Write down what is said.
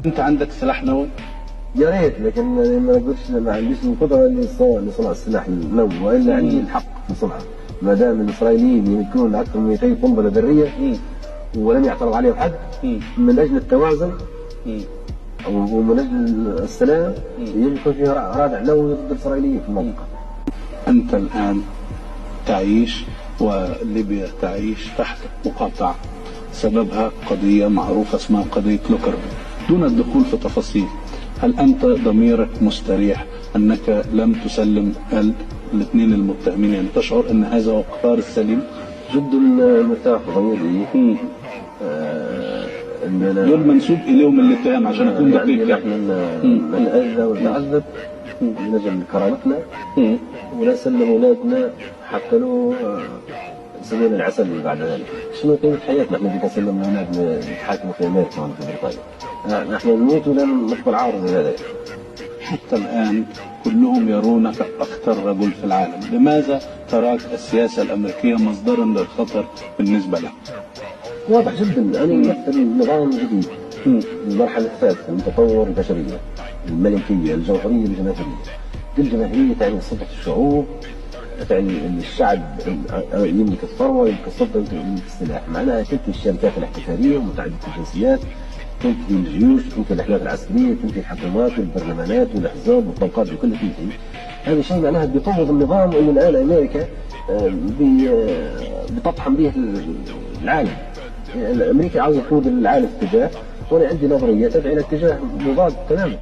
انت عندك سلاح نووي؟ يا ريت، لكن ما نقدرش، ما عنديش القدره لصنع السلاح النووي، والا عندي الحق في صنعه. ما دام الاسرائيليين يملكون اكثر من 200 قنبله ذريه ولم يعترض عليهم حد، من اجل التوازن ومن اجل السلام يجب يكون فيها رادع نووي ضد الاسرائيليين في المنطقه. انت الان تعيش وليبيا تعيش تحت مقاطعه سببها قضيه معروفه اسمها قضيه لوكربي. دون الدخول في تفاصيل، هل أنت ضميرك مستريح أنك لم تسلم الاثنين المتهمين؟ يعني تشعر أن هذا هو القرار السليم؟ جد المرتاح ضميري دول منسوب إليهم الاتهام عشان أكون دقيق. نحن نتأذى ونتعذب من أجل كرامتنا، ولا سلم أولادنا حتى لو سنين العسل بعد ذلك. شنو قيمة حياتنا احنا بدنا نسلم أولادنا يتحاكموا في أمريكا ولا في بريطانيا؟ نحن نموت ولن نقبل عارض هذا. حتى الآن كلهم يرونك أخطر رجل في العالم، لماذا تراك السياسة الأمريكية مصدرا للخطر بالنسبة لك؟ واضح جدا، أنا يمثل نظام جديد، المرحلة الثالثة من تطور البشرية، الملكية، الجوهرية، الجماهيرية. الجماهيرية تعني سلطة الشعوب، تعني ان الشعب يملك الثروه، يملك السلطه، يملك السلاح. معناها تنتهي الشركات الاحتكاريه ومتعدده الجنسيات، تنتهي الجيوش، تنتهي الاحداث العسكريه، تنتهي الحكومات والبرلمانات والاحزاب والطبقات بكلها تنتهي. هذا الشيء معناها بيفوض النظام، وانه الان امريكا بتطحن به العالم. امريكا عاوزه تقود العالم في اتجاه، وانا عندي نظريه تدعي الى اتجاه مضاد تماما.